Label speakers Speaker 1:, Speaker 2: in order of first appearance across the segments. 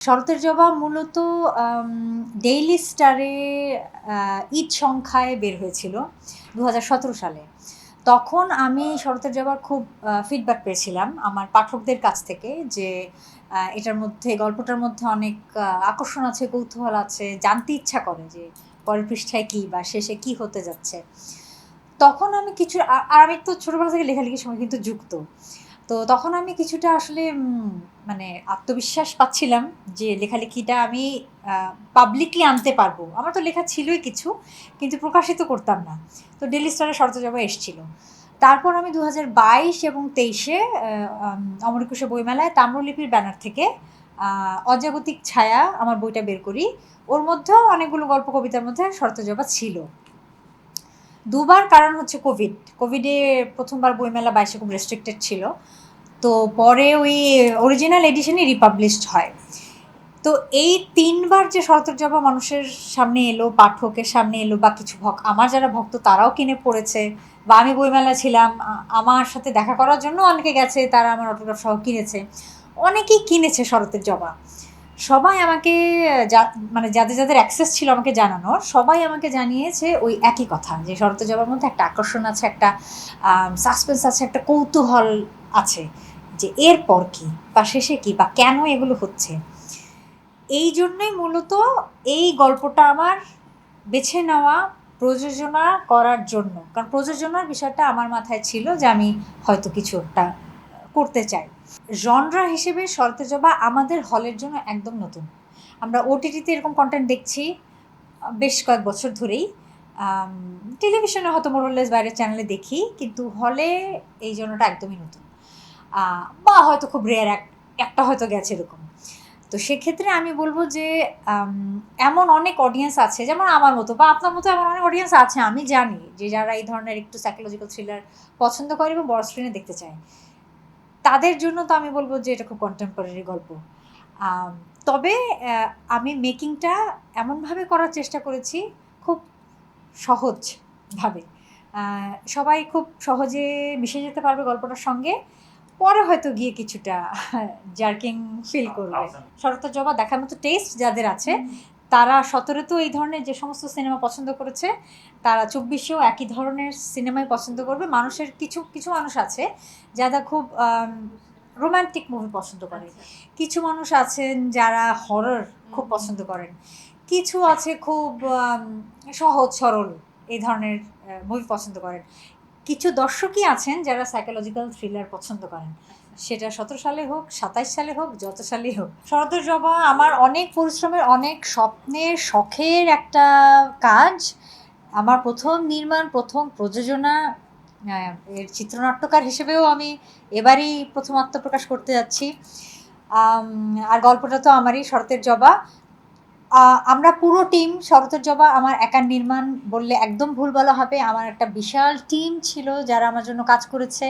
Speaker 1: শরতের জবা মূলত ডেইলি স্টারে ঈদ সংখ্যায় বের হয়েছিল ২০১৭ সালে। তখন আমি শরতের জবার খুব ফিডব্যাক পেয়েছিলাম আমার পাঠকদের কাছ থেকে যে এটার মধ্যে গল্পটার মধ্যে অনেক আকর্ষণ আছে, কৌতূহল আছে, জানতে ইচ্ছা করে যে পরের পৃষ্ঠায় কী বা শেষে কী হতে যাচ্ছে। তখন আমি কিছু আর আমি তো ছোটোবেলা থেকে লেখালেখির সঙ্গে কিন্তু যুক্ত। তো তখন আমি কিছুটা আসলে মানে আত্মবিশ্বাস পাচ্ছিলাম যে লেখালেখিটা আমি পাবলিকলি আনতে পারবো। আমার তো লেখা ছিলই কিছু, কিন্তু প্রকাশিত করতাম না। তো ডেইলি স্টারে শরতের জবা এসেছিল। তারপর আমি ২০২২ এবং ২৩-এ অমর একুশে বইমেলায় তাম্রলিপির ব্যানার থেকে অজাগতিক ছায়া আমার বইটা বের করি। ওর মধ্যেও অনেকগুলো গল্প কবিতার মধ্যে শরতের জবা ছিল। দুবার, কারণ হচ্ছে কোভিডে প্রথমবার বইমেলা ২২-এ খুব রেস্ট্রিক্টেড ছিল। তো পরে ওই অরিজিনাল এডিশনই রিপাবলিশড হয়। তো এই ৩ বার যে শরতের জবা মানুষের সামনে এলো, পাঠকের সামনে এলো, বা কিছু আমার যারা ভক্ত তারাও কিনে পড়েছে, বা আমি বইমেলায় ছিলাম, আমার সাথে দেখা করার জন্য অনেকে গেছে, তারা আমার অটোগ্রাফ সহ কিনেছে। অনেকেই কিনেছে শরতের জবা। সবাই আমাকে মানে যাদের অ্যাক্সেস ছিল আমাকে জানানোর, সবাই আমাকে জানিয়েছে ওই একই কথা, যে শরতের জবার মধ্যে একটা আকর্ষণ আছে, একটা সাসপেন্স আছে, একটা কৌতূহল আছে যে এরপর কী বা শেষে কী বা কেন এগুলো হচ্ছে। এই জন্যই মূলত এই গল্পটা আমার বেছে নেওয়া প্রযোজনা করার জন্য, কারণ প্রযোজনার বিষয়টা আমার মাথায় ছিল যে আমি হয়তো কিছু একটা করতে চাই। জনরা হিসেবে শরতের জবা আমাদের হলের জন্য একদম নতুন। আমরা ওটিটিতে এরকম কন্টেন্ট দেখছি বেশ কয়েক বছর ধরেই। টেলিভিশনে হয়তো মোরলেস বাইরের চ্যানেলে দেখি, কিন্তু হলে এই জন্যটা একদমই নতুন। বা হয়তো খুব রেয়ার একটা হয়তো গেছে এরকম। তো সেক্ষেত্রে আমি বলবো যে এমন অনেক অডিয়েন্স আছে, যেমন আমার মতো বা আপনার মতো এমন অনেক অডিয়েন্স আছে, আমি জানি যে যারা এই ধরনের একটু সাইকোলজিক্যাল থ্রিলার পছন্দ করে এবং বড় স্ক্রিনে দেখতে চায়। তাদের জন্য তো আমি বলবো যে এটা খুব কন্টেম্পোরারি গল্প। তবে আমি মেকিংটা এমনভাবে করার চেষ্টা করেছি, খুব সহজভাবে। সবাই খুব সহজে মিশে যেতে পারবে গল্পটার সঙ্গে। পরে হয়তো গিয়ে কিছুটা জার্কিং ফিল করবে। শরতের জবা দেখার মতো টেস্ট যাদের আছে, তারা ১৭-তেও এই ধরনের যে সমস্ত সিনেমা পছন্দ করেছে, তারা ২৪-এও একই ধরনের সিনেমাই পছন্দ করবে। মানুষের কিছু মানুষ আছে যারা খুব রোমান্টিক মুভি পছন্দ করে। কিছু মানুষ আছেন যারা হরর খুব পছন্দ করেন। কিছু আছে খুব সহজ সরল এই ধরনের মুভি পছন্দ করেন। কিছু দর্শকই আছেন যারা সাইকোলজিক্যাল থ্রিলার পছন্দ করেন। সেটা ১৭ সালে হোক, ২৭ সালে হোক, যত সালেই হোক। শরতের জবা আমার অনেক পরিশ্রমের, অনেক স্বপ্নের, শখের একটা কাজ। আমার প্রথম নির্মাণ, প্রথম প্রযোজনা, এর চিত্রনাট্যকার হিসেবেও আমি এবারই প্রথম আত্মপ্রকাশ করতে যাচ্ছি। আর গল্পটা তো আমারই, শরতের জবা। আমরা পুরো টিম, শরতের জবা আমার একার নির্মাণ বললে একদম ভুল বলা হবে। আমার একটা বিশাল টিম ছিল যারা আমার জন্য কাজ করেছে।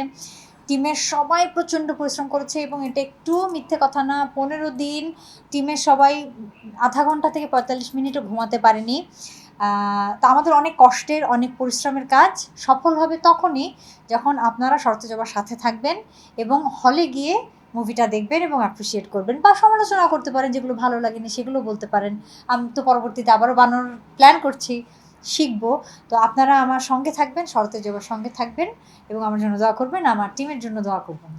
Speaker 1: টিমের সবাই প্রচণ্ড পরিশ্রম করেছে এবং এটা একটুও মিথ্যে কথা না। ১৫ দিন টিমের সবাই আধা ঘন্টা থেকে ৪৫ মিনিটও ঘুমাতে পারেনি। তা আমাদের অনেক কষ্টের, অনেক পরিশ্রমের কাজ। সফল হবে তখনই যখন আপনারা শরতের জবার সাথে থাকবেন এবং হলে গিয়ে মুভিটা দেখবেন এবং অ্যাপ্রিসিয়েট করবেন, বা সমালোচনা করতে পারেন, যেগুলো ভালো লাগেনি সেগুলো বলতে পারেন। আমি তো পরবর্তীতে আবারও বানানোর প্ল্যান করছি, শিখবো। তো আপনারা আমার সঙ্গে থাকবেন, শরতের জবার সঙ্গে থাকবেন এবং আমার জন্য দোয়া করবেন, আমার টিমের জন্য দোয়া করবেন।